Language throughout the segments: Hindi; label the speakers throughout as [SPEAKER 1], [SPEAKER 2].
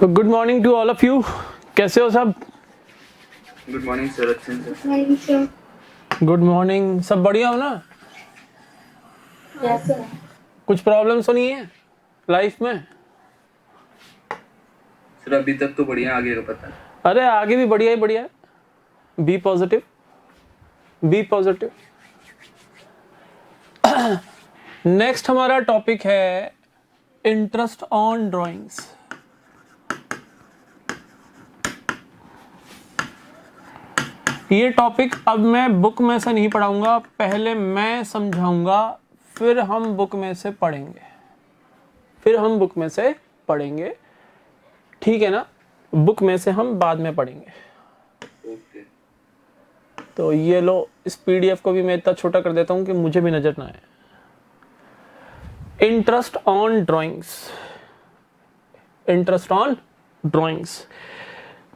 [SPEAKER 1] Good morning to all of you. कैसे हो सब?
[SPEAKER 2] Good morning sir. अच्छे से।
[SPEAKER 1] Good morning. सब बढ़िया हो ना?
[SPEAKER 2] Yes sir.
[SPEAKER 1] कुछ प्रॉब्लम्स तो नहीं है लाइफ में?
[SPEAKER 2] सर अभी तक तो बढ़िया, आगे का पता नहीं।
[SPEAKER 1] अरे आगे भी बढ़िया ही बढ़िया है। Be positive, be positive. Next हमारा टॉपिक है इंटरेस्ट ऑन ड्राइंग्स। ये टॉपिक अब मैं बुक में से नहीं पढ़ाऊंगा, पहले मैं समझाऊंगा, फिर हम बुक में से पढ़ेंगे, ठीक है ना? बुक में से हम बाद में पढ़ेंगे।
[SPEAKER 2] ओके।
[SPEAKER 1] तो ये लो, इस पीडीएफ को भी मैं इतना छोटा कर देता हूं कि मुझे भी नजर ना आए। Interest on drawings.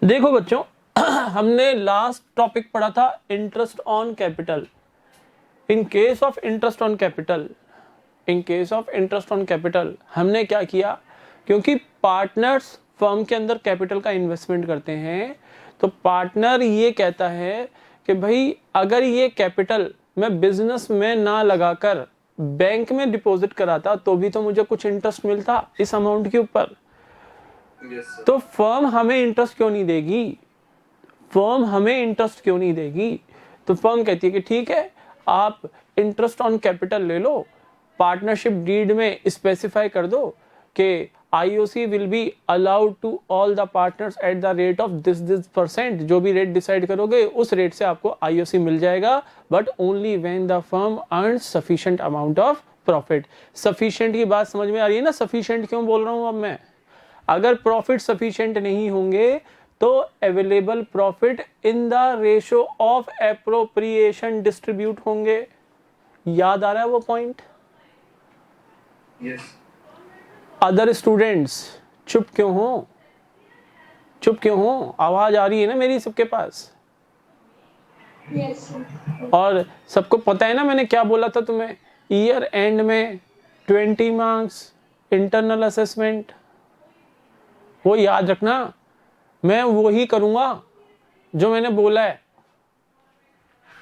[SPEAKER 1] देखो बच्चों, हमने लास्ट टॉपिक पढ़ा था interest on capital. In case of interest on capital हमने क्या किया, क्योंकि पार्टनर्स फर्म के अंदर कैपिटल का इन्वेस्टमेंट करते हैं, तो पार्टनर ये कहता है कि भाई अगर ये कैपिटल मैं बिजनेस में ना लगाकर बैंक में डिपॉजिट कराता तो भी तो मुझे कुछ इंटरेस्ट मिलता इस अमाउंट के ऊपर।
[SPEAKER 2] Yes sir.
[SPEAKER 1] तो फर्म हमें इंटरेस्ट क्यों नहीं देगी? तो फर्म कहती है कि ठीक है, आप इंटरेस्ट ऑन कैपिटल ले लो, पार्टनरशिप डीड में स्पेसिफाई कर दो कि IOC will be allowed to all the partners at the rate of this percent. जो भी रेट डिसाइड करोगे उस रेट से आपको IOC मिल जाएगा, but only when the firm earn sufficient amount of profit. Sufficient की बात समझ में आ रही है ना? सफिशिएंट क्यों बोल रहा हूं अब मैं? अगर प्रॉफिट सफिशिएंट नहीं होंगे तो available profit in the ratio of appropriation distribute होंगे। याद आ रहा है वो पॉइंट?
[SPEAKER 2] यस।
[SPEAKER 1] अदर स्टूडेंट्स चुप क्यों हो? आवाज आ रही है ना मेरी सबके पास?
[SPEAKER 2] यस।
[SPEAKER 1] और सबको पता है ना मैंने क्या बोला था तुम्हें? ईयर एंड में 20 मार्क्स इंटरनल असेसमेंट, वो याद रखना। मैं वो ही करूंगा जो मैंने बोला है।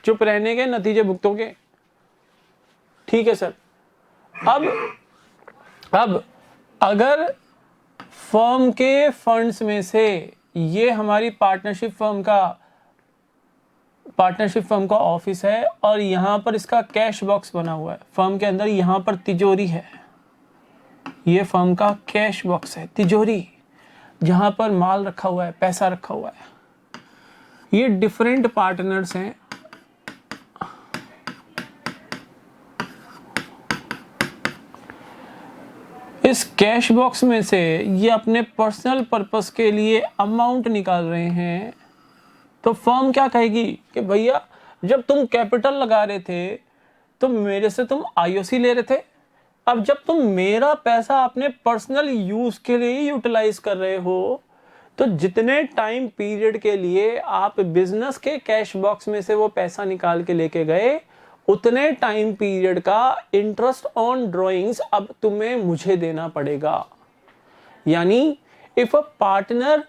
[SPEAKER 1] चुप रहने के नतीजे भुगतोगे, ठीक है सर? अब अगर फर्म के फंड्स में से, ये हमारी पार्टनरशिप फर्म का ऑफिस है और यहां पर इसका कैश बॉक्स बना हुआ है। फर्म के अंदर यहां पर तिजोरी है, ये फर्म का कैश बॉक्स है, तिजोरी जहां पर माल रखा हुआ है, पैसा रखा हुआ है। ये डिफरेंट पार्टनर्स हैं। इस कैश बॉक्स में से ये अपने पर्सनल पर्पस के लिए अमाउंट निकाल रहे हैं। तो फर्म क्या कहेगी कि भैया जब तुम कैपिटल लगा रहे थे तो मेरे से तुम IOC ले रहे थे, अब जब तुम मेरा पैसा अपने पर्सनल यूज के लिए यूटिलाइज कर रहे हो, तो जितने टाइम पीरियड के लिए आप बिजनेस के कैश बॉक्स में से वो पैसा निकाल के लेके गए, उतने टाइम पीरियड का इंटरेस्ट ऑन ड्राइंग्स अब तुम्हें मुझे देना पड़ेगा। यानी if a partner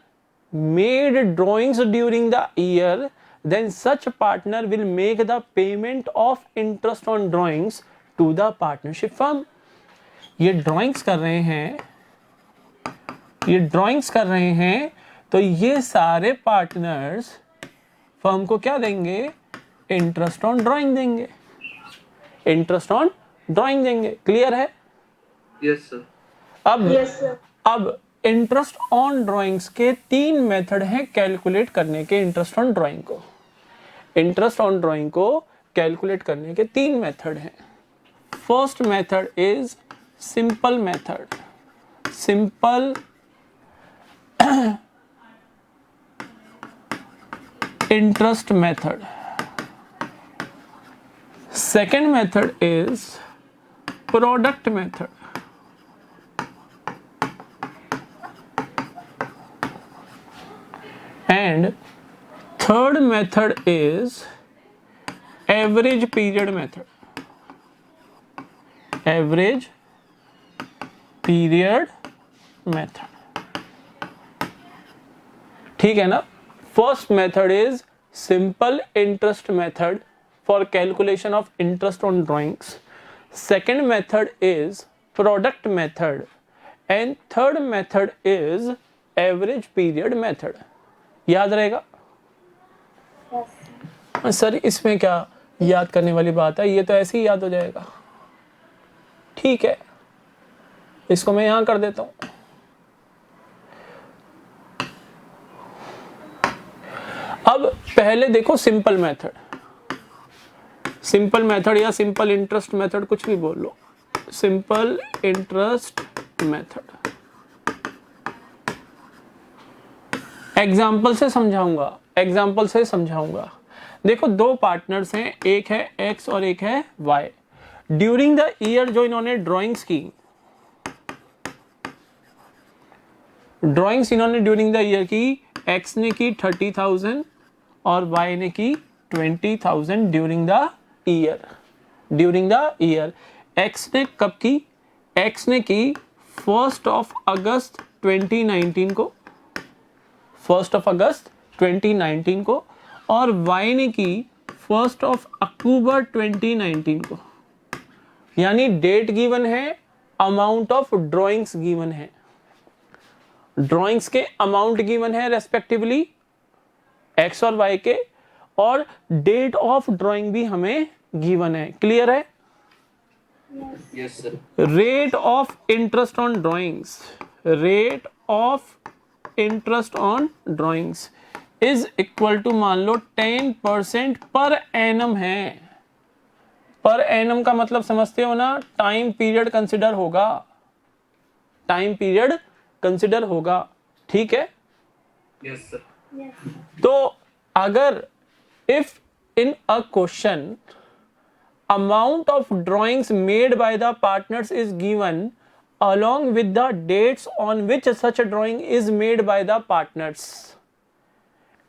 [SPEAKER 1] made drawings during the year, then such partner will make the payment of interest on drawings to the partnership firm। ये ड्राइंग्स कर रहे हैं तो ये सारे पार्टनर्स फर्म को क्या देंगे? इंटरेस्ट ऑन ड्राइंग देंगे। क्लियर है?
[SPEAKER 2] Yes sir.
[SPEAKER 1] अब इंटरेस्ट ऑन ड्राइंग्स के 3 मेथड हैं कैलकुलेट करने के। इंटरेस्ट ऑन ड्राइंग को कैलकुलेट करने के 3 मेथड हैं। First method is simple interest method. Second method is product method. And third method is average period method। ठीक है ना। First method is simple interest method for calculation of interest on drawings, second method is product method and third method is average period method. याद रहेगा सर? इसमें क्या याद करने वाली बात है, ये तो ऐसे ही याद हो जाएगा। ठीक है, इसको मैं यहां कर देता हूं। अब पहले देखो सिंपल मेथड, सिंपल मेथड या सिंपल इंटरेस्ट मेथड, कुछ भी बोल लो, सिंपल इंटरेस्ट मेथड। एग्जाम्पल से समझाऊंगा, एग्जाम्पल से समझाऊंगा। देखो दो पार्टनर्स हैं, एक है एक्स और एक है वाई। ड्यूरिंग द ईयर जो इन्होंने ड्राइंग्स की, ड्राइंग्स इन्होंने ड्यूरिंग द ईयर की, एक्स ने की 30,000 और वाई ने की 20,000 during the year. During the year x ने कब की? एक्स ने की 1 अगस्त 2019 को, 1 अगस्त 2019 को, और वाई ने की 1 अक्टूबर 2019 को। यानी डेट गिवन है, अमाउंट ऑफ ड्राइंग्स गिवन है, ड्राइंग्स के अमाउंट गिवन है रेस्पेक्टिवली एक्स और वाई के, और डेट ऑफ ड्राइंग भी हमें गिवन है। क्लियर है?
[SPEAKER 2] Yes sir.
[SPEAKER 1] Rate of interest on drawings, rate of interest on drawings is equal to, मान लो 10% पर एनम है। पर एनम का मतलब समझते हो ना, टाइम पीरियड कंसिडर होगा, टाइम पीरियड कंसिडर होगा। ठीक है?
[SPEAKER 2] Yes sir.
[SPEAKER 1] तो अगर if in a question amount of drawings made by the partners is given along with the dates on which such a drawing is made by the partners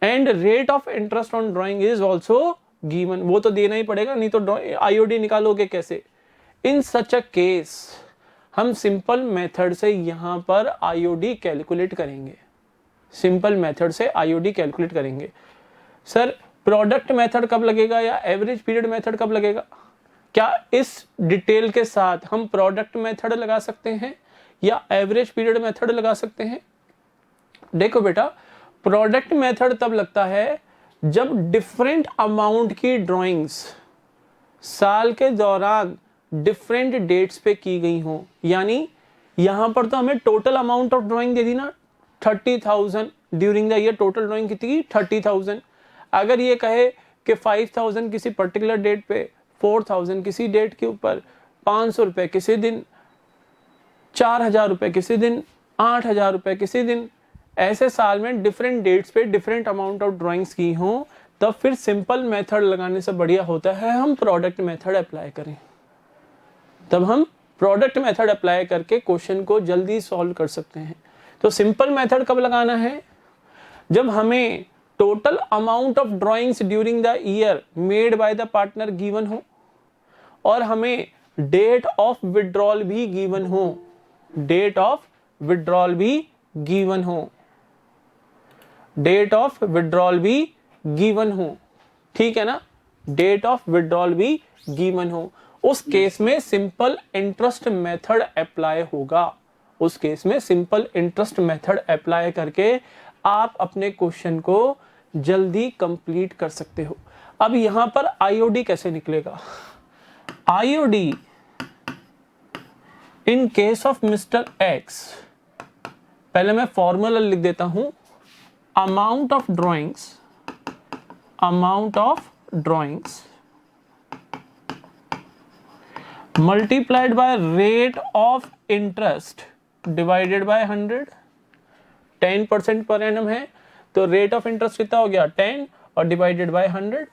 [SPEAKER 1] and rate of interest on drawing is also given, वो तो देना ही पड़ेगा, नहीं तो आईओडी निकालोगे कैसे? in such a case हम सिंपल मेथड से यहां पर आईओडी कैलकुलेट करेंगे, सिंपल मेथड से आईओडी कैलकुलेट करेंगे। सर प्रोडक्ट मेथड कब लगेगा या एवरेज पीरियड मेथड कब लगेगा? क्या इस डिटेल के साथ हम प्रोडक्ट मेथड लगा सकते हैं या एवरेज पीरियड मेथड लगा सकते हैं? देखो बेटा, प्रोडक्ट मेथड तब लगता है जब डिफरेंट अमाउंट की ड्राइंग्स साल के दौरान डिफरेंट डेट्स पे की गई हो। यानी यहां पर तो हमें टोटल अमाउंट ऑफ ड्राइंग दे दी ना, 30,000 during the year, total drawing कितनी की? 30,000। अगर ये कहे कि 5,000 किसी पर्टिकुलर डेट पे, 4,000 किसी डेट के ऊपर, 500 रुपए किसी दिन, 4,000 रुपए किसी दिन, 8,000 रुपए किसी दिन, ऐसे साल में डिफरेंट डेट्स पे डिफरेंट अमाउंट ऑफ ड्राइंग्स की हो, तब फिर सिंपल मेथड लगाने से बढ़िया होता है हम प्रोडक्ट मेथड अप्लाई करें। तब हम प्रोडक्ट मेथड अप्लाई करके क्वेश्चन को जल्दी सॉल्व कर सकते हैं। तो सिंपल मेथड कब लगाना है? जब हमें total amount of drawings during the year made by the partner given हो और हमें डेट ऑफ विड्रॉल भी गिवन हो, डेट ऑफ विड्रॉल भी गिवन हो, डेट ऑफ विड्रॉल भी गिवन हो। ठीक है ना? डेट ऑफ विड्रॉल भी गिवन हो, उस केस में सिंपल इंटरेस्ट मेथड अप्लाई होगा। उस केस में सिंपल इंटरेस्ट मेथड अप्लाई करके आप अपने क्वेश्चन को जल्दी कंप्लीट कर सकते हो। अब यहां पर आईओडी कैसे निकलेगा? IOD in case of mister x, पहले मैं फॉर्मूला लिख देता हूं, amount of drawings, amount of drawings multiplied by rate of interest divided by 100। 10% per annum है तो रेट ऑफ इंटरेस्ट कितना हो गया? 10 और डिवाइडेड बाय 100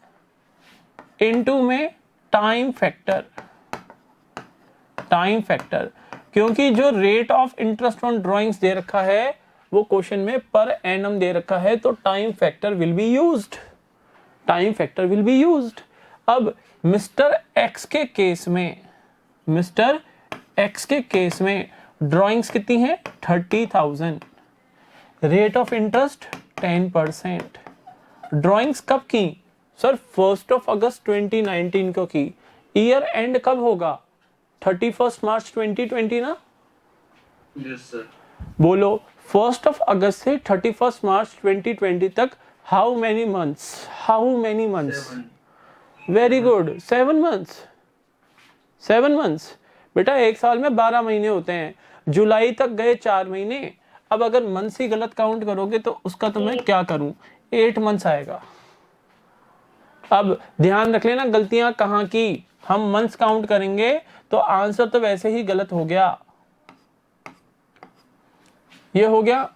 [SPEAKER 1] इनटू में टाइम फैक्टर, टाइम फैक्टर, क्योंकि जो rate of interest on drawings दे रखा है वो क्वेश्चन में पर एनम दे रखा है, तो time factor will be used, time factor will be used. अब मिस्टर एक्स के केस में, मिस्टर एक्स के ड्राइंग्स कितनी है? 30,000, रेट ऑफ इंटरेस्ट 10%। ड्राइंग्स कब की सर? 1 अगस्त 2019 को की। ईयर एंड कब होगा? 31 मार्च 2020 ना?
[SPEAKER 2] Yes, sir.
[SPEAKER 1] बोलो 1 अगस्त से 31 मार्च 2020 तक how many months? How many months?
[SPEAKER 2] 7.
[SPEAKER 1] Very good, 7 months. 7 months बेटा, एक साल में 12 महीने होते हैं। जुलाई तक गए 4 महीने। अब अगर मंथ्स ही गलत काउंट करोगे तो उसका तो मैं क्या करूं? 8 मंथ्स आएगा। अब ध्यान रख लेना गलतियां कहाँ की। हम मंथ्स काउंट करेंगे तो आंसर तो वैसे ही गलत हो गया। ये हो गया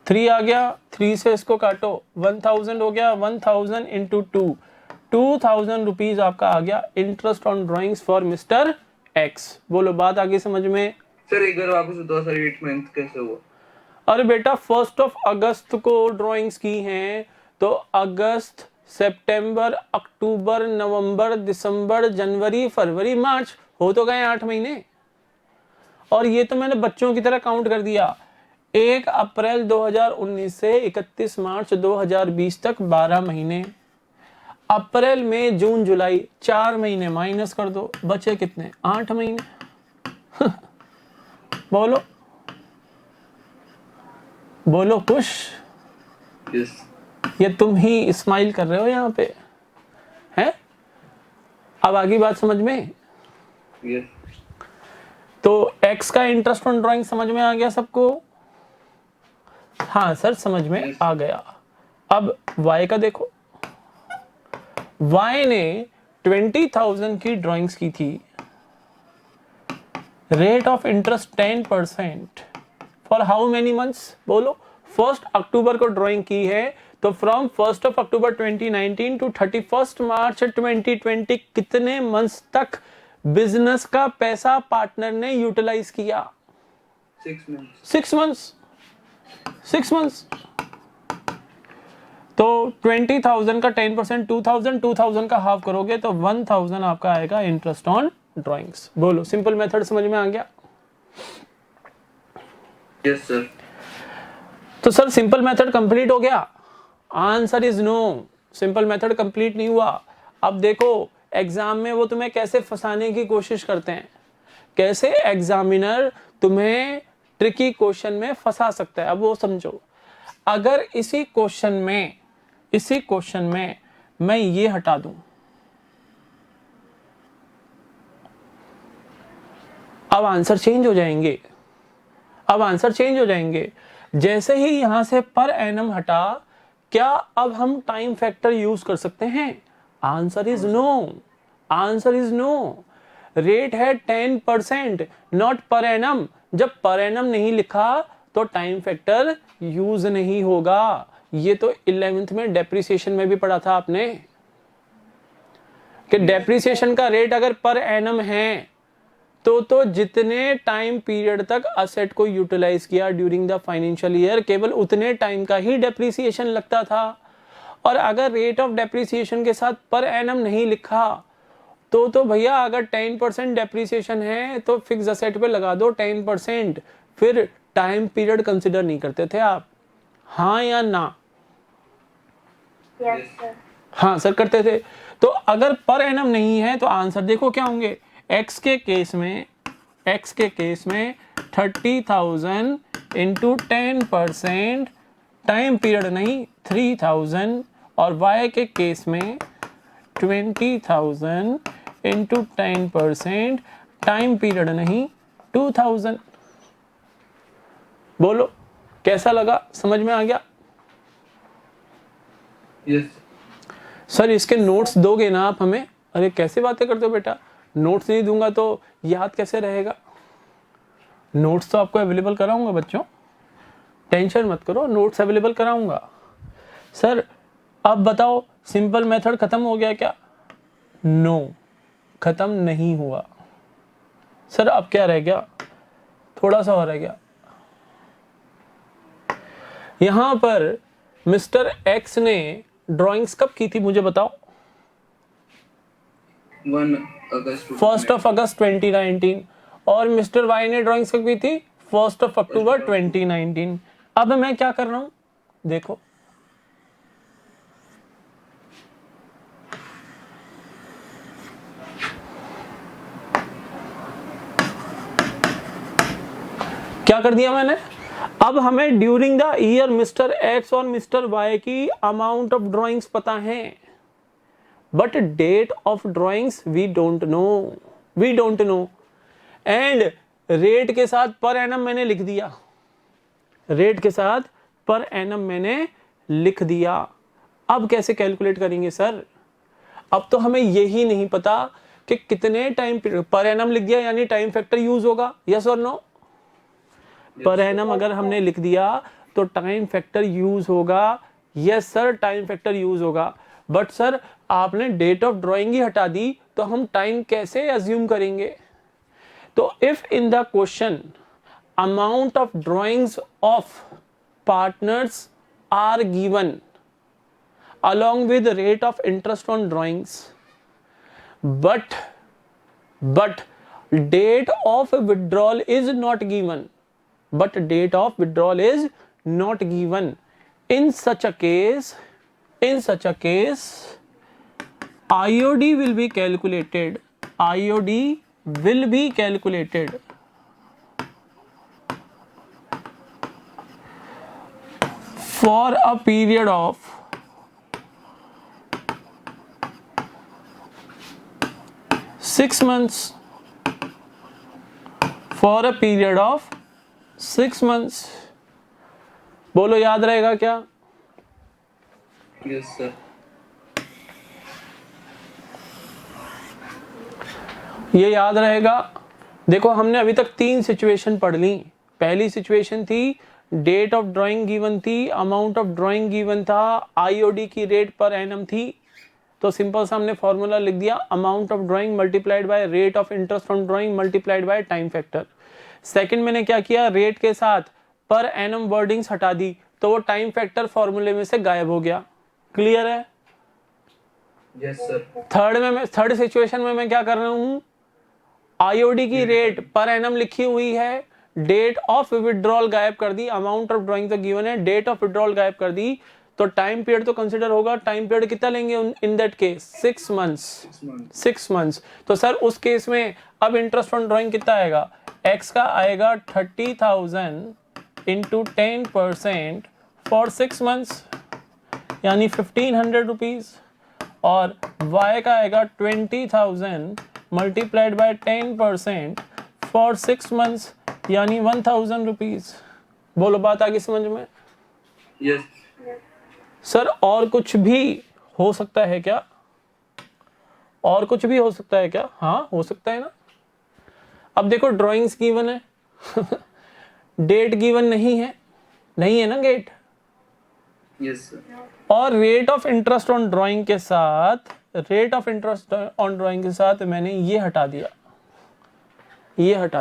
[SPEAKER 1] 3 आ गया, 3 से इसको काटो, 1000 हो गया। 1000 इंटू 2000 रुपीज आपका आ गया interest on drawings for mister x. बोलो बात आगे समझ में?
[SPEAKER 2] सर एक बार वापस बताओ सर, 8 मंथ कैसे हुआ?
[SPEAKER 1] अरे बेटा 1 अगस्त को ड्राइंग्स की हैं तो अगस्त, सितंबर, अक्टूबर, नवंबर, दिसंबर, जनवरी, फरवरी, मार्च, हो तो गए 8 महीने। और ये तो मैंने बच्चों की तरह काउंट कर दिया। 1 अप्रैल 2019 से 31 मार्च 2020 तक 12 महीने। अप्रैल, मई, जून, जुलाई 4 महीने माइनस कर दो, बचे कितने? 8 महीने। बोलो बोलो खुश?
[SPEAKER 2] यस।
[SPEAKER 1] ये तुम ही स्माइल कर रहे हो यहाँ पे हैं? अब आगे बात समझ में?
[SPEAKER 2] यस।
[SPEAKER 1] तो एक्स का इंटरेस्ट ऑन ड्राइंग समझ में आ गया सबको? हाँ सर समझ में
[SPEAKER 2] Yes.
[SPEAKER 1] आ गया। अब वाई का देखो। वाई ने 20,000 की ड्राइंग्स की थी। Rate of interest 10% for how many months? बोलो 1 अक्टूबर को ड्राइंग की है तो फ्रॉम 1 अक्टूबर 2019 टू 31 मार्च 2020 कितने मंथ्स तक बिजनेस का पैसा पार्टनर ने यूटिलाइज किया?
[SPEAKER 2] 6 months.
[SPEAKER 1] 6 मंथ्स। 6 मंथ्स। तो 20,000 का 10%, 2000 का हाफ करोगे तो 1000 आपका आएगा इंटरेस्ट ऑन ड्राइंग्स। बोलो सिंपल मेथड समझ में आ गया?
[SPEAKER 2] Yes sir.
[SPEAKER 1] तो सर सिंपल मेथड कंप्लीट हो गया? Answer is no, simple method complete नहीं हुआ। अब देखो एग्जाम में वो तुम्हें कैसे फंसाने की कोशिश करते हैं, कैसे एग्जामिनर तुम्हें ट्रिकी क्वेश्चन में फंसा सकता है। अब वो समझो, अगर इसी क्वेश्चन में मैं ये हटा दूं, अब आंसर चेंज हो जाएंगे। अब आंसर चेंज हो जाएंगे। जैसे ही यहां से पर एनम हटा, क्या अब हम टाइम फैक्टर यूज कर सकते हैं? Answer is no. Answer is no. Rate है 10%, नॉट पर एनम। जब पर एनम नहीं लिखा तो टाइम फैक्टर यूज नहीं होगा। ये तो 11th में डेप्रिसिएशन में भी पढ़ा था आपने कि डेप्रिसिएशन का रेट अगर पर एनम है तो जितने टाइम पीरियड तक असेट को यूटिलाइज किया ड्यूरिंग द फाइनेंशियल ईयर, केवल उतने टाइम का ही डेप्रिसिएशन लगता था। और अगर रेट ऑफ डेप्रिसिएशन के साथ पर एनम नहीं लिखा तो भैया अगर 10% डेप्रिसिएशन है तो फिक्स असेट पे लगा दो 10%, फिर टाइम पीरियड कंसिडर नहीं करते थे आप। हाँ या ना?
[SPEAKER 2] Yes sir.
[SPEAKER 1] हाँ सर करते थे। तो अगर पर एनम नहीं है तो आंसर देखो क्या होंगे। एक्स के केस में 30,000 इंटू 10%, टाइम पीरियड नहीं 3000, और वाई के केस में 20,000 इंटू 10%, टाइम पीरियड नहीं 2000। बोलो कैसा लगा, समझ में आ गया?
[SPEAKER 2] यस
[SPEAKER 1] सर इसके नोट्स दोगे ना आप हमें? अरे कैसे बातें करते हो बेटा, नोट्स नहीं दूंगा तो याद कैसे रहेगा? नोट्स तो आपको अवेलेबल कराऊंगा बच्चों, टेंशन मत करो, नोट्स अवेलेबल कराऊंगा। सर अब बताओ सिंपल मेथड खत्म हो गया क्या? नो, खत्म नहीं हुआ। सर अब क्या रह गया? थोड़ा सा और रह गया। यहां पर मिस्टर एक्स ने ड्राइंग्स कब की थी मुझे बताओ?
[SPEAKER 2] 1 अगस्त
[SPEAKER 1] 1 अगस्त 2019। और मिस्टर वाई ने ड्राइंग्स कब की थी? 1 अक्टूबर 2019। अब मैं क्या कर रहा हूं, देखो क्या कर दिया मैंने। अब हमें during the year mister X और मिस्टर वाई की अमाउंट ऑफ ड्राइंग्स पता है, but date of drawings we don't know. And rate के साथ पर एनम मैंने लिख दिया, रेट के साथ पर एनम मैंने लिख दिया। अब कैसे कैलकुलेट करेंगे सर, अब तो हमें यही नहीं पता कि कितने टाइम पर एनम लिख दिया यानी टाइम फैक्टर यूज होगा, यस और नो। पर एनम अगर हमने लिख दिया तो टाइम फैक्टर यूज होगा, yes sir time factor use होगा। बट सर आपने डेट ऑफ ड्राइंग ही हटा दी तो हम टाइम कैसे अज्यूम करेंगे। तो if in the question amount of drawings of partners are given along with the rate of interest on drawings, but date of withdrawal is not given, in such a case IOD will be calculated for a period of 6 months, for a period of 6 months। बोलो याद रहेगा क्या।
[SPEAKER 2] Yes sir.
[SPEAKER 1] ये याद रहेगा। देखो हमने अभी तक 3 सिचुएशन पढ़ ली। पहली सिचुएशन थी डेट ऑफ ड्राइंग गिवन थी, अमाउंट ऑफ ड्राइंग गिवन था, आईओडी की रेट पर एनम थी। तो सिंपल सा हमने फॉर्मूला लिख दिया, amount of drawing multiplied by rate of interest on drawing multiplied by time factor. Second मैंने क्या किया, रेट के साथ पर एनम वर्डिंग्स हटा दी तो वो टाइम फैक्टर फॉर्मूले में से गायब हो गया। क्लियर है।
[SPEAKER 2] Yes sir.
[SPEAKER 1] थर्ड सिचुएशन में मैं क्या कर रहा हूं, आईओडी की रेट पर एनम लिखी हुई है, डेट ऑफ विड्रॉल गायब कर दी, अमाउंट ऑफ ड्राइंग तो गिवन है, डेट ऑफ विड्रॉल गायब कर दी, तो टाइम पीरियड तो कंसीडर होगा। टाइम पीरियड कितना लेंगे इन दैट केस, 6 मंथ्स। तो सर उस केस में अब इंटरेस्ट ऑन ड्राइंग कितना आएगा, एक्स का आएगा 30,000 इंटू 10% फॉर 6 मंथ्स यानी 1500 रुपीज, और वाई का आएगा 20,000 मल्टीप्लाइड बाय 10% फॉर 6 मंथ्स यानी 1000 रुपीज। बोलो बात आगे समझ में।
[SPEAKER 2] यस
[SPEAKER 1] सर और कुछ भी हो सकता है क्या, और कुछ भी हो सकता है क्या, हाँ हो सकता है ना। अब देखो ड्राइंग्स गिवन है डेट गिवन नहीं है ना डेट।
[SPEAKER 2] Yes sir.
[SPEAKER 1] और rate of interest on drawing के साथ मैंने ये हटा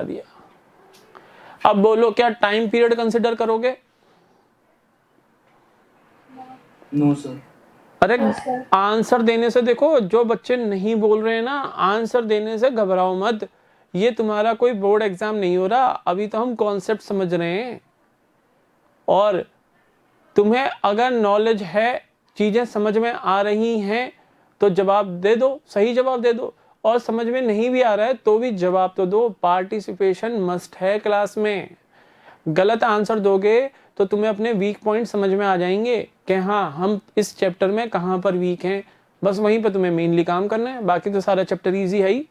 [SPEAKER 1] दिया। अब बोलो क्या टाइम पीरियड कंसिडर करोगे।
[SPEAKER 2] No sir.
[SPEAKER 1] अरे आंसर देने से, देखो जो बच्चे नहीं बोल रहे हैं ना, आंसर देने से घबराओ मत। ये तुम्हारा कोई बोर्ड एग्जाम नहीं हो रहा, अभी तो हम कॉन्सेप्ट समझ रहे हैं। और तुम्हें अगर नॉलेज है, चीजें समझ में आ रही हैं तो जवाब दे दो, सही जवाब दे दो, और समझ में नहीं भी आ रहा है तो भी जवाब तो दो। पार्टिसिपेशन मस्ट है क्लास में। गलत आंसर दोगे तो तुम्हें अपने वीक पॉइंट समझ में आ जाएंगे कि हाँ हम इस चैप्टर में कहाँ पर वीक हैं, बस वहीं पर तुम्हें मेनली काम करना है, बाकी तो सारा चैप्टर इजी है ही।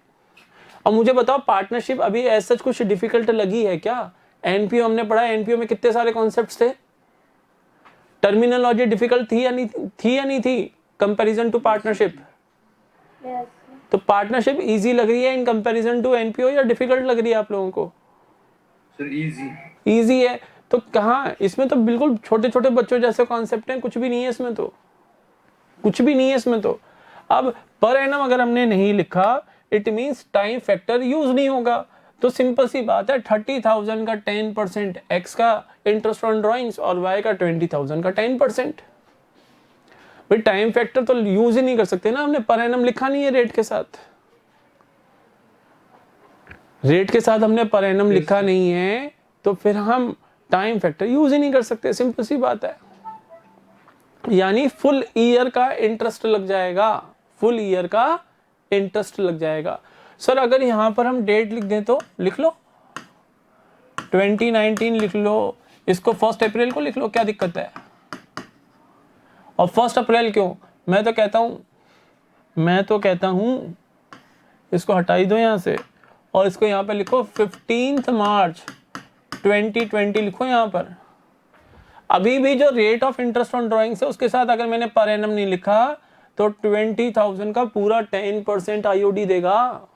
[SPEAKER 1] और मुझे बताओ पार्टनरशिप अभी ऐसा कुछ डिफिकल्ट लगी है क्या। एनपीओ हमने पढ़ा, एनपीओ में कितने सारे कॉन्सेप्ट्स थे। टर्मिनोलॉजी डिफिकल्ट थी या नहीं थी कंपैरिजन टू पार्टनरशिप। तो पार्टनरशिप इजी लग रही है इन कंपैरिजन टू एनपीओ या डिफिकल्ट लग रही है आप लोगों को।
[SPEAKER 2] सर
[SPEAKER 1] इजी है तो कहाँ, इसमें तो बिल्कुल छोटे छोटे बच्चों जैसे कॉन्सेप्ट हैं, कुछ भी नहीं है इसमें तो। अब पर एनम अगर हमने नहीं लिखा it means time factor use नहीं होगा। तो सिंपल सी बात है 30,000 का 10% एक्स का इंटरेस्ट ऑन ड्राइंग्स और वाई का 20,000 का 10%। भाई टाइम फैक्टर तो यूज ही नहीं कर सकते ना, हमने पर एनम लिखा नहीं है रेट के साथ हमने पर एनम लिखा नहीं है, तो फिर हम टाइम फैक्टर यूज ही नहीं कर सकते, सिंपल सी बात है। यानी फुल ईयर का इंटरेस्ट लग जाएगा, फुल ईयर का इंटरेस्ट लग जाएगा। सर अगर यहां पर हम डेट लिख दें तो लिख लो 2019 लिख लो, इसको 1 अप्रैल को लिख लो, क्या दिक्कत है। और 1 अप्रैल क्यों, मैं तो कहता हूं इसको हटा ही दो यहां से और इसको यहां पे लिखो 15 मार्च 2020 लिखो यहां पर। अभी भी जो rate of interest on drawings है उसके साथ अगर मैंने पर एनम नहीं लिखा तो 20,000 का पूरा 10% आईओडी देगा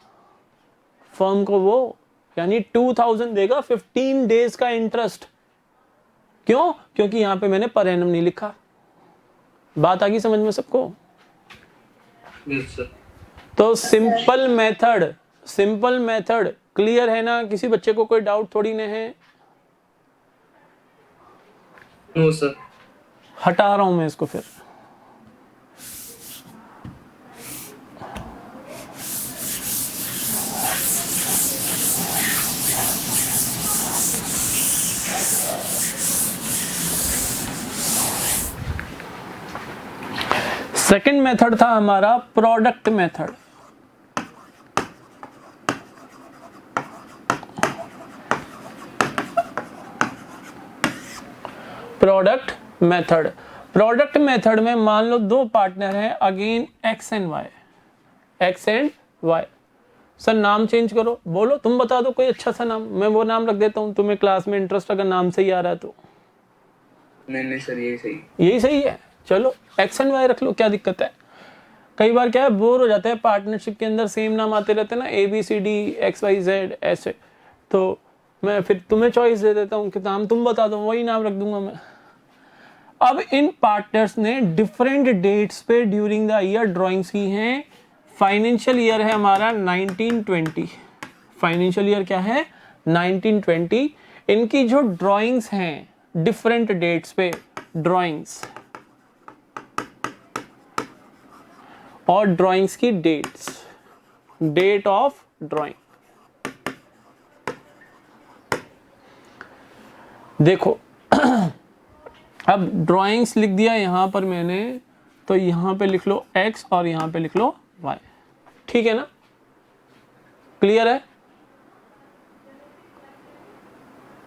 [SPEAKER 1] फर्म को वो, यानी 2,000 देगा 15 डेज का इंटरेस्ट। क्यों, क्योंकि यहां पे मैंने पर एनम नहीं लिखा। बात आ गई समझ में सबको।
[SPEAKER 2] Yes sir.
[SPEAKER 1] तो सिंपल मेथड क्लियर है ना, किसी बच्चे को कोई डाउट थोड़ी ना है।
[SPEAKER 2] No sir.
[SPEAKER 1] हटा रहा हूं मैं इसको फिर। सेकंड मेथड था हमारा प्रोडक्ट मेथड। प्रोडक्ट मेथड में मान लो दो पार्टनर हैं, again X and Y. Sir नाम चेंज करो, बोलो तुम बता दो कोई अच्छा सा नाम, मैं वो नाम रख देता हूं, तुम्हें क्लास में इंटरेस्ट अगर नाम से ही आ रहा है तो।
[SPEAKER 2] नहीं सर
[SPEAKER 1] यही सही है, चलो एक्स एंड वाई रख लो, क्या दिक्कत है। कई बार क्या है, बोर हो जाते हैं पार्टनरशिप के अंदर, सेम नाम आते रहते हैं ना, ABCD XYZ ऐसे। तो मैं फिर तुम्हें चॉइस दे देता हूँ कि नाम तुम बता दो, वही नाम रख दूंगा मैं। अब इन पार्टनर्स ने डिफरेंट डेट्स पे ड्यूरिंग द ईयर ड्राइंग्स की हैं। फाइनेंशियल ईयर है हमारा 1920, फाइनेंशियल ईयर क्या है 1920। इनकी जो ड्राइंग्स हैं डिफरेंट डेट्स पे ड्राइंग्स और ड्राइंग्स की डेट्स, डेट ऑफ ड्राइंग। देखो अब ड्राइंग्स लिख दिया यहां पर मैंने, तो यहां पे लिख लो x और यहां पे लिख लो y, ठीक है ना, क्लियर है,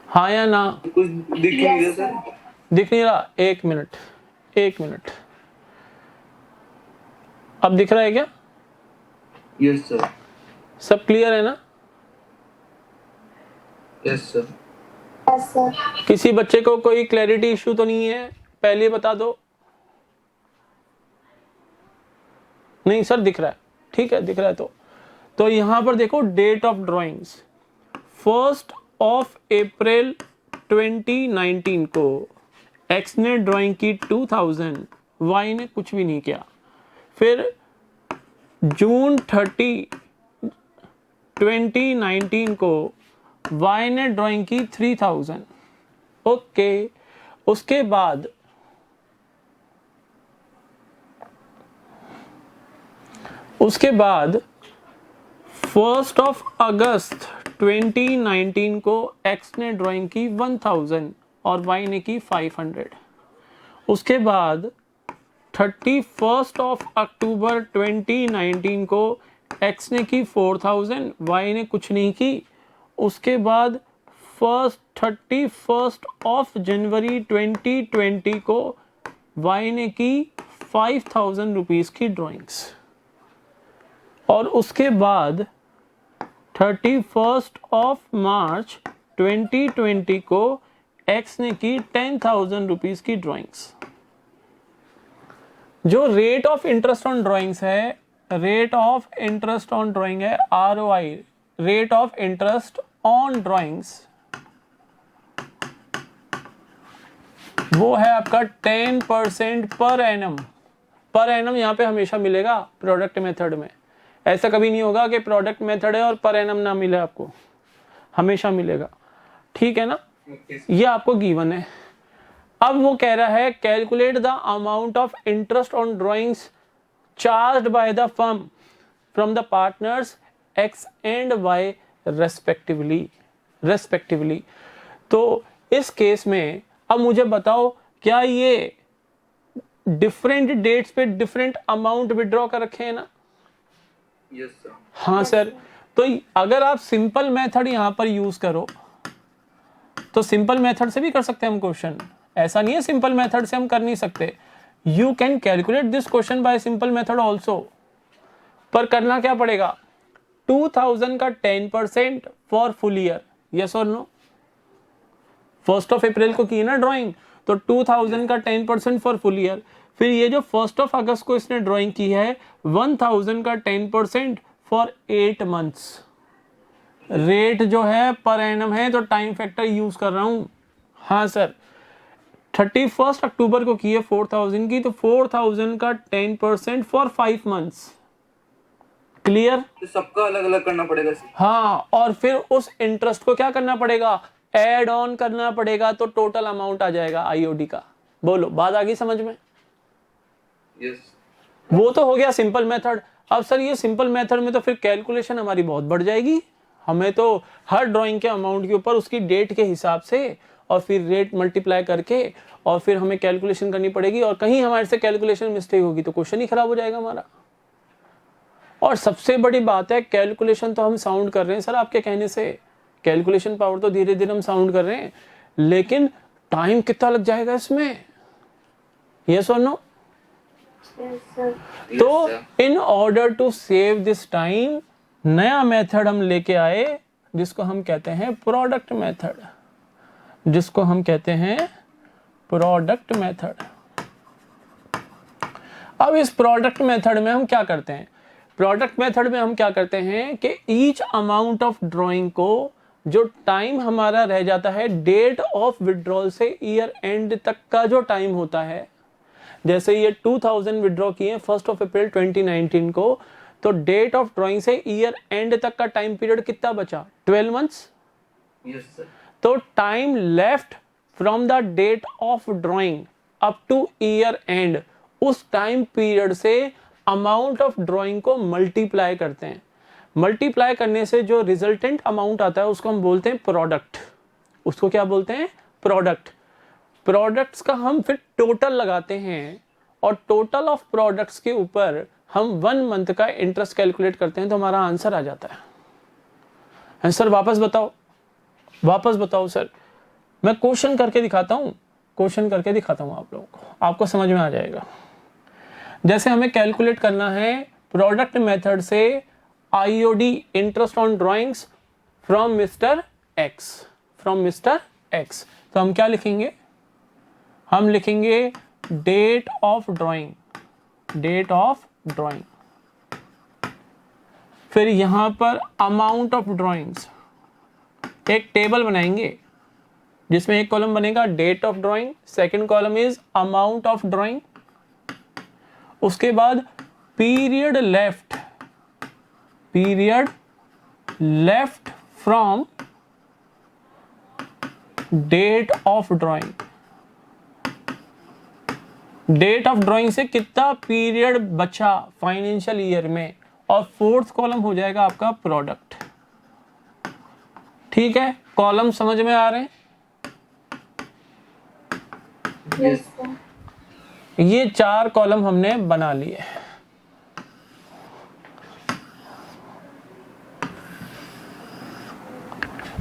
[SPEAKER 1] हाँ या ना।
[SPEAKER 2] कुछ दिख नहीं रहा सर।
[SPEAKER 1] दिख नहीं रहा, एक मिनट अब दिख रहा है क्या।
[SPEAKER 2] Yes sir.
[SPEAKER 1] सब क्लियर है ना।
[SPEAKER 2] Yes sir.
[SPEAKER 1] किसी बच्चे को कोई क्लैरिटी इश्यू तो नहीं है, पहले बता दो। नहीं सर दिख रहा है, ठीक है दिख रहा है। तो यहां पर देखो डेट ऑफ ड्राइंग्स 1 अप्रैल 2019 को एक्स ने ड्राइंग की 2000, वाई ने कुछ भी नहीं किया। फिर जून 30 2019 को वाई ने ड्राइंग की 3000, ओके। उसके बाद उसके बाद 1 अगस्त 2019 को एक्स ने ड्राइंग की 1000 और वाई ने की 500। उसके बाद 31 अक्टूबर 2019 को एक्स ने की 4000, वाई ने कुछ नहीं की। उसके बाद 31 जनवरी 2020 को वाई ने की 5000 रुपीज की ड्राइंग्स। और उसके बाद 31 मार्च 2020 को एक्स ने की 10,000 रुपीज की ड्राइंग्स। जो rate of interest on drawings है, rate of interest on drawing है ROI, rate of interest on drawings, वो है आपका 10% पर एनम। पर एनम यहाँ पे हमेशा मिलेगा प्रोडक्ट मेथड में। ऐसा कभी नहीं होगा कि प्रोडक्ट मेथड है और पर एनम ना मिले, आपको हमेशा मिलेगा, ठीक है ना। ये आपको गिवन है। अब वो कह रहा है calculate the amount of interest on drawings charged by the firm from the partners X and Y respectively. तो इस केस में अब मुझे बताओ, क्या ये डिफरेंट डेट्स पे डिफरेंट अमाउंट विड्रॉ कर रखे हैं ना?
[SPEAKER 2] Yes sir.
[SPEAKER 1] हाँ सर। तो अगर आप सिंपल मेथड यहां पर यूज करो तो सिंपल मेथड से भी कर सकते हैं हम क्वेश्चन, ऐसा नहीं है सिंपल मेथड से हम कर नहीं सकते। You can calculate this question by simple method also, पर करना क्या पड़ेगा? 2000 का 10% फॉर फुल ईयर, यस और नो? 1 अप्रैल को की ना ड्राइंग, तो 2000 का 10% फॉर फुल ईयर। फिर ये जो 1 अगस्त को इसने ड्राइंग की है 1000 का 10% फॉर 8 मंथ्स। रेट जो है पर एनम है तो टाइम फैक्टर यूज कर रहा हूं। हाँ सर। 31 अक्टूबर को की है 4000 की, तो 4000 का 10% फॉर 5 मंथ्स। क्लियर?
[SPEAKER 2] तो सबका अलग अलग करना पड़ेगा सर।
[SPEAKER 1] हाँ, और फिर उस इंटरेस्ट को क्या करना पड़ेगा? ऐड ऑन करना पड़ेगा, तो टोटल अमाउंट आ जाएगा आईओडी का। बोलो, बात आ गई समझ में?
[SPEAKER 2] यस।
[SPEAKER 1] वो तो हो गया सिंपल मेथड। अब सर ये सिंपल मेथड में तो फिर कैलकुलेशन हमारी बहुत बढ़ जाएगी। हमें तो हर ड्राइंग के अमाउंट के ऊपर उसकी डेट के हिसाब से और फिर रेट मल्टीप्लाई करके और फिर हमें कैलकुलेशन करनी पड़ेगी, और कहीं हमारे से कैलकुलेशन मिस्टेक होगी तो क्वेश्चन ही खराब हो जाएगा हमारा। और सबसे बड़ी बात है, कैलकुलेशन तो हम साउंड कर रहे हैं सर आपके कहने से, कैलकुलेशन पावर तो धीरे धीरे हम साउंड कर रहे हैं, लेकिन टाइम कितना लग जाएगा इसमें? यस और नो? तो in order to save this time नया मेथड हम लेके आए जिसको हम कहते हैं प्रोडक्ट मेथड, जिसको हम कहते हैं प्रोडक्ट मेथड। अब इस प्रोडक्ट मेथड में हम क्या करते हैं? प्रोडक्ट मेथड में हम क्या करते हैं कि ईच अमाउंट ऑफ ड्राइंग को जो टाइम हमारा रह जाता है डेट ऑफ विड्रॉल से ईयर एंड तक का जो टाइम होता है, जैसे ये 2000 विड्रॉ किए 1 अप्रैल 2019 को, तो डेट ऑफ ड्राइंग से ईयर एंड तक का टाइम पीरियड कितना बचा? 12 मंथ्स।
[SPEAKER 2] Yes sir.
[SPEAKER 1] तो time left from the date of drawing up to year end, उस टाइम पीरियड से अमाउंट ऑफ ड्राइंग को मल्टीप्लाई करते हैं। मल्टीप्लाई करने से जो रिजल्टेंट अमाउंट आता है उसको हम बोलते हैं प्रोडक्ट। उसको क्या बोलते हैं? प्रोडक्ट। प्रोडक्ट्स का हम फिर टोटल लगाते हैं और टोटल ऑफ प्रोडक्ट्स के ऊपर हम 1 मंथ का इंटरेस्ट कैलकुलेट करते हैं, तो हमारा आंसर आ जाता है। आंसर वापस बताओ, वापस बताओ सर। मैं क्वेश्चन करके दिखाता हूं, क्वेश्चन करके दिखाता हूं आप लोगों को, आपको समझ में आ जाएगा। जैसे हमें कैलकुलेट करना है प्रोडक्ट मेथड से IOD, interest on drawings from mister X, from mister X, तो हम क्या लिखेंगे? हम लिखेंगे date of drawing, date of drawing, फिर यहां पर अमाउंट ऑफ ड्राइंग्स, एक टेबल बनाएंगे जिसमें एक कॉलम बनेगा date of drawing, second column is amount of drawing, उसके बाद period left, period left from date of drawing, date of drawing से कितना पीरियड बचा फाइनेंशियल ईयर में, और फोर्थ कॉलम हो जाएगा आपका प्रोडक्ट। ठीक है, कॉलम समझ में आ रहे हैं?
[SPEAKER 2] यस।
[SPEAKER 1] ये 4 कॉलम हमने बना लिए।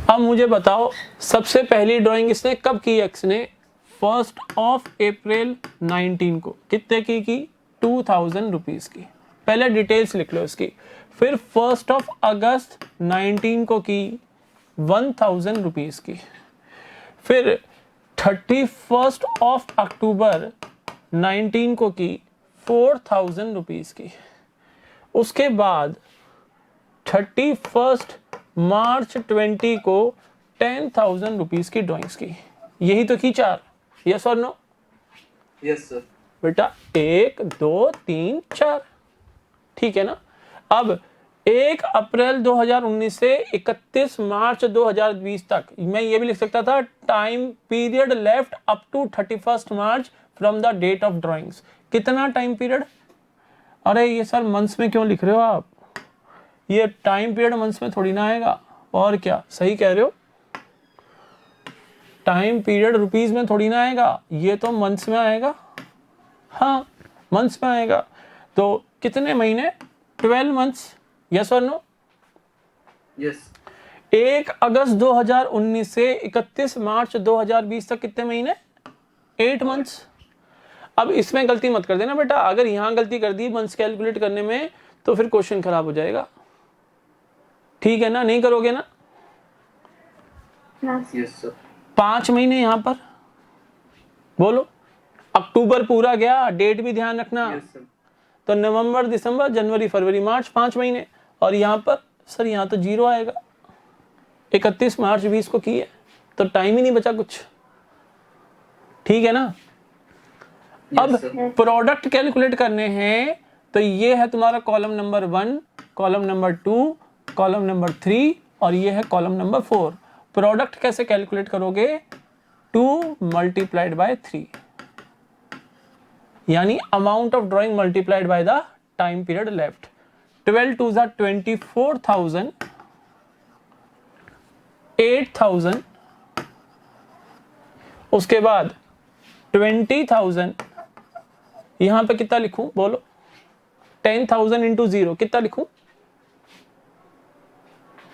[SPEAKER 1] अब मुझे बताओ सबसे पहली ड्राइंग इसने कब की? एक्स ने 1 अप्रैल 19 को कितने की? 2000 रुपीज की। पहले डिटेल्स लिख लो इसकी। फिर 1 अगस्त 19 को की 1000 रुपीज की। फिर 31 अक्टूबर 19 को की 4000 रुपीज की। उसके बाद 31 मार्च 20 को 10,000 रुपीज की ड्राइंग्स की। यही तो की 4। यस और नो?
[SPEAKER 2] Yes sir.
[SPEAKER 1] बेटा 1 2 3 4, ठीक है ना? अब 1 अप्रैल 2019 से 31 मार्च 2020 तक मैं ये भी लिख सकता था time period left up to 31 March from the date of drawings. कितना टाइम पीरियड? अरे ये सर मंथ्स में क्यों लिख रहे हो आप? ये टाइम पीरियड मंथ्स में थोड़ी ना आएगा। और क्या, सही कह रहे हो। टाइम पीरियड रुपीज में थोड़ी ना आएगा, ये तो मंथ्स में आएगा। हाँ, मंथ्स में आएगा। तो कितने महीने? 12 मंथ्स। यस और नो?
[SPEAKER 2] यस।
[SPEAKER 1] 1 अगस्त 2019 से 31 मार्च 2020 तक कितने महीने? 8 मंथ्स। अब इसमें गलती मत कर देना बेटा, अगर यहां गलती कर दी मंथ्स कैलकुलेट करने में तो फिर क्वेश्चन खराब हो जाएगा। ठीक है ना? नहीं करोगे ना?
[SPEAKER 2] Yes sir.
[SPEAKER 1] 5 महीने यहां पर बोलो। अक्टूबर पूरा गया, डेट भी ध्यान रखना।
[SPEAKER 2] Yes sir.
[SPEAKER 1] तो नवंबर, दिसंबर, जनवरी, फरवरी, मार्च, 5 महीने। और यहाँ पर सर यहाँ तो 0 आएगा, 31 मार्च 20 को की है, तो टाइम ही नहीं बचा कुछ। ठीक है ना? अब प्रोडक्ट कैलकुलेट करने हैं, तो ये है तुम्हारा column number 1, column number 2, column number 3 और ये है कॉलम नंबर 4। प्रोडक्ट कैसे कैलकुलेट करोगे? 2 मल्टीप्लाइड बाय 3, यानी amount of drawing multiplied by the time period left. 12 2 are 24,000, 8,000, उसके बाद 20,000। यहां पे कितना लिखूं बोलो? 10,000 इंटू 0 कितना लिखूं?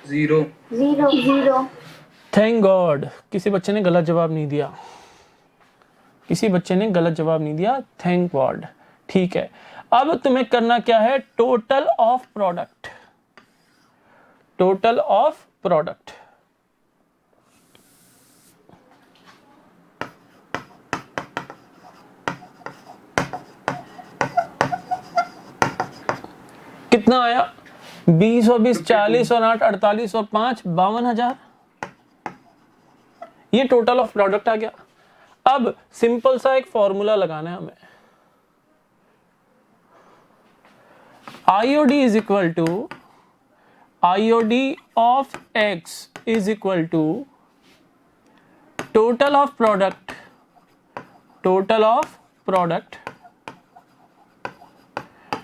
[SPEAKER 2] 0।
[SPEAKER 1] थैंक गॉड, किसी बच्चे ने गलत जवाब नहीं दिया, किसी बच्चे ने गलत जवाब नहीं दिया, थैंक गॉड। ठीक है, अब तुम्हें करना क्या है? Total of product, total of product. कितना आया? 20 और 20 40 और 8 48 और 5 52,000। ये टोटल ऑफ प्रोडक्ट आ गया। अब सिंपल सा एक फॉर्मूला लगाना है हमें। IOD is equal to IOD of X is equal to total of product, total of product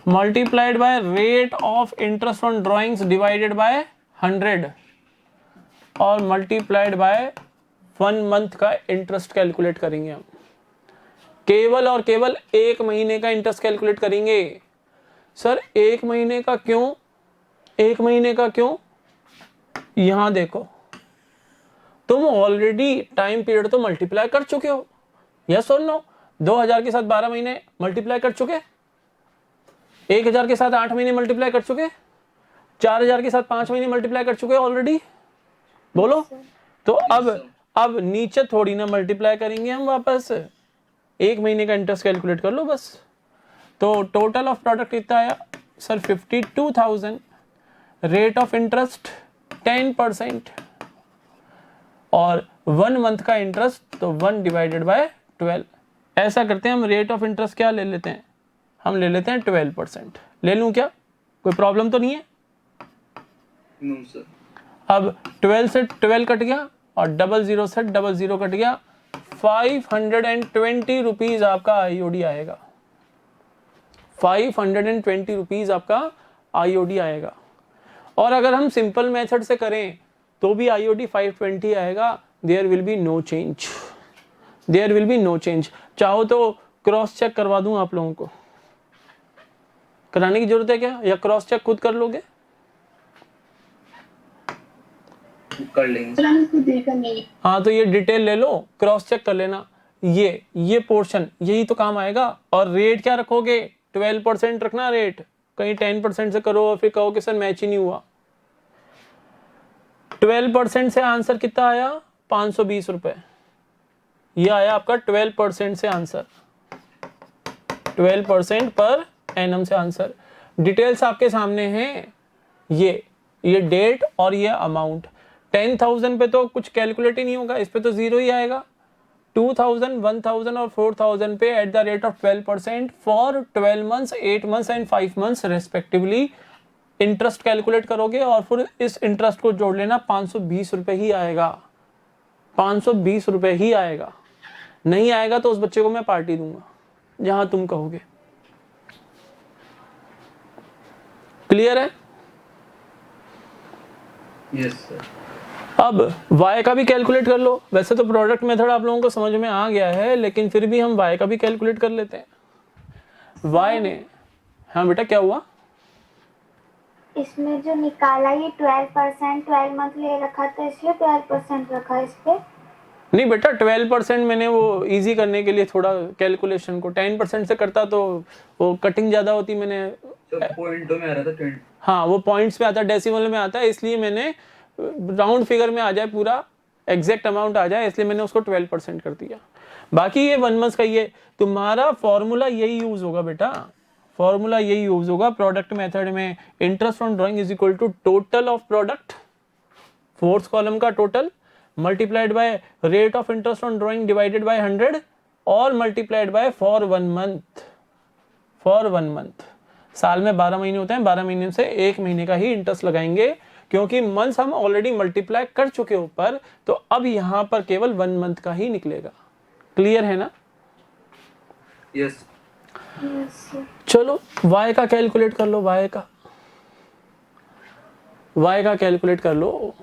[SPEAKER 1] multiplied by rate of interest on drawings divided by 100 और मल्टीप्लाइड बाय 1 मंथ का इंटरेस्ट कैलकुलेट करेंगे हम। केवल और केवल 1 महीने का इंटरेस्ट कैलकुलेट करेंगे। सर 1 महीने का क्यों? 1 महीने का क्यों? यहां देखो, तुम ऑलरेडी टाइम पीरियड तो मल्टीप्लाई कर चुके हो। यस और नो? 2000 के साथ 12 महीने मल्टीप्लाई कर चुके, 1000 के साथ 8 महीने मल्टीप्लाई कर चुके, 4000 के साथ 5 महीने मल्टीप्लाई कर चुके ऑलरेडी। बोलो। तो अब नीचे थोड़ी ना मल्टीप्लाई करेंगे हम वापस, 1 महीने का इंटरेस्ट कैलकुलेट कर लो बस। तो टोटल ऑफ प्रोडक्ट कितना आया सर? 52,000। रेट ऑफ इंटरेस्ट 10% और 1 मंथ का इंटरेस्ट तो 1 डिवाइडेड बाय 12। ऐसा करते हैं हम, रेट ऑफ इंटरेस्ट क्या ले लेते हैं? हम ले लेते हैं 12%। ले लूं क्या? कोई प्रॉब्लम तो नहीं है?
[SPEAKER 2] No sir.
[SPEAKER 1] अब 12 से 12 कट गया और 00 से 00 कट गया। 520 रुपीज आपका IOD आएगा, 520 रुपीज आपका IOD आएगा। और अगर हम सिंपल मेथड से करें तो भी IOD 520 आएगा। There will be no change, there will be no change. चाहो तो क्रॉस चेक करवा दूं आप लोगों को, कराने की जरूरत है क्या, या क्रॉस चेक खुद कर लोगे?
[SPEAKER 2] कर लेंगे।
[SPEAKER 1] हाँ, तो ये डिटेल ले लो, क्रॉस चेक कर लेना। ये पोर्शन यही तो काम आएगा। और रेट क्या रखोगे? 12% रखना रेट, कहीं 10% से करो और फिर कहो कि सर मैच ही नहीं हुआ। 12% से आंसर कितना आया? 520 रुपए। ये आया आपका 12% से आंसर, 12% पर एनम से आंसर। डिटेल्स आपके सामने हैं, ये डेट और ये अमाउंट। 10,000 पे तो कुछ कैलकुलेट ही नहीं होगा, इस पे तो 0 ही आएगा। 2,000, 1,000 और 4,000 पे eight the rate of 12% for 12 months, 8 months and 5 months respectively interest calculate करोगे और फिर इस इंटरेस्ट को जोड़ लेना। 520 रुपए ही आएगा, 520 रुपए ही आएगा। नहीं आएगा तो उस बच्चे को मैं पार्टी दूंगा जहां तुम कहोगे। क्लियर है?
[SPEAKER 2] Yes sir.
[SPEAKER 1] अब y का भी कैलकुलेट कर लो। वैसे तो प्रोडक्ट मेथड आप लोगों को समझ में आ गया है, लेकिन फिर भी हम y का भी कैलकुलेट कर लेते हैं। y ने, हाँ बेटा क्या हुआ?
[SPEAKER 3] इसमें जो निकाला ये 12%, 12 मंथ ले रखा था इसलिए 12% रखा इस पे।
[SPEAKER 1] नहीं बेटा 12% मैंने वो इजी करने के लिए थोड़ा कैलकुलेशन को 10% से करता तो वो कटिंग ज्यादा होती। मैंने
[SPEAKER 2] पॉइंटों में आ रहा था 20।
[SPEAKER 1] हाँ वो पॉइंट्स में आता है, डेसिमल में आता है, इसलिए मैंने राउंड फिगर में आ जाए, पूरा एग्जैक्ट अमाउंट आ जाए, इसलिए मैंने उसको 12% कर दिया। बाकी ये 1 मंथ का ये तुम्हारा फॉर्मूला यही यूज होगा बेटा, फॉर्मूला यही यूज होगा प्रोडक्ट मेथड में। Interest on drawing is equal to total of product, fourth column का total, multiplied by rate of interest on drawing divided by 100 और multiplied by for 1 month. For 1 month, साल में 12 महीने होते हैं, 12 महीने से 1 महीने का ही इंटरेस्ट लगाएंगे, क्योंकि मंथ्स हम ऑलरेडी मल्टीप्लाई कर चुके ऊपर, तो अब यहां पर केवल 1 मंथ का ही निकलेगा। क्लियर है ना?
[SPEAKER 2] यस।
[SPEAKER 1] चलो y का कैलकुलेट कर लो, y का कैलकुलेट कर लो।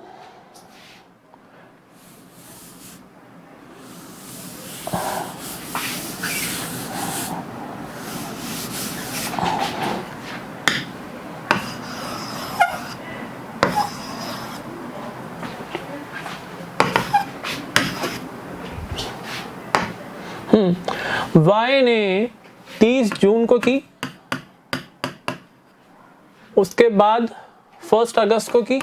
[SPEAKER 1] y ने 30 जून को की, उसके बाद 1 अगस्त को की,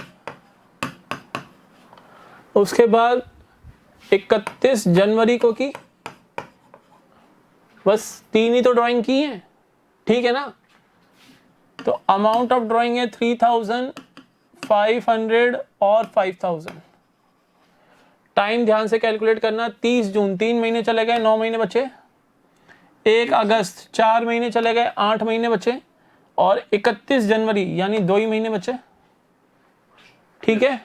[SPEAKER 1] उसके बाद 31 जनवरी को की। बस 3 ही तो ड्राइंग की है, ठीक है ना? तो अमाउंट ऑफ ड्राइंग है 3500 और 5000। टाइम ध्यान से कैलकुलेट करना। 30 जून 3 महीने चले गए, 9 महीने बचे। 1 अगस्त 4 महीने चले गए, 8 महीने बचे। और 31 जनवरी यानी 2 ही महीने बचे, ठीक है?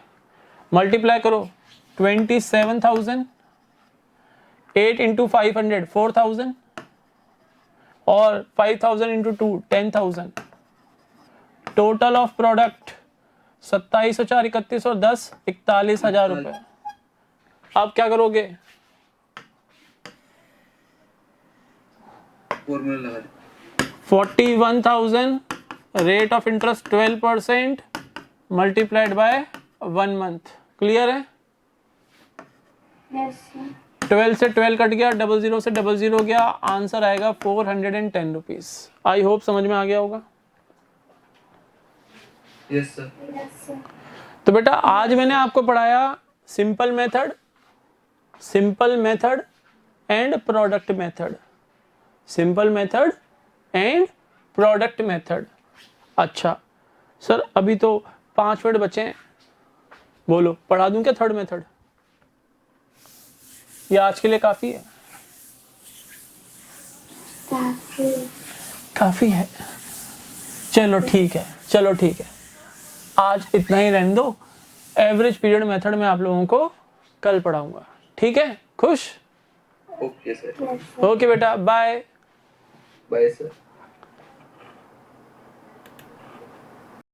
[SPEAKER 1] मल्टीप्लाई करो 27,000, 8 इंटू 500 4000 और 5000 इंटू 2 10,000। टोटल ऑफ प्रोडक्ट 27 और 4 31 और 10 41,000 रुपए। आप क्या करोगे?
[SPEAKER 2] फॉर्मूला लगा दे।
[SPEAKER 1] 41,000 rate of interest 12% multiplied by 1 month. Clear है?
[SPEAKER 3] यस
[SPEAKER 1] 12 से 12 कट गया, 00 से 00 गया, आंसर आएगा 410 रुपीज। आई होप समझ में आ गया होगा।
[SPEAKER 2] Yes sir.
[SPEAKER 1] तो बेटा आज मैंने आपको पढ़ाया simple method, simple method and product method, simple method and product method. अच्छा सर अभी तो 5 मिनट बचे हैं, बोलो पढ़ा दूं क्या थर्ड मेथड? ये आज के लिए काफी है? काफी है। चलो ठीक है, चलो ठीक है, आज इतना ही रहने दो। एवरेज पीरियड मेथड में आप लोगों को कल पढ़ाऊंगा, ठीक है? खुश?
[SPEAKER 2] Okay sir.
[SPEAKER 1] ओके बेटा, बाय।
[SPEAKER 2] Bye sir.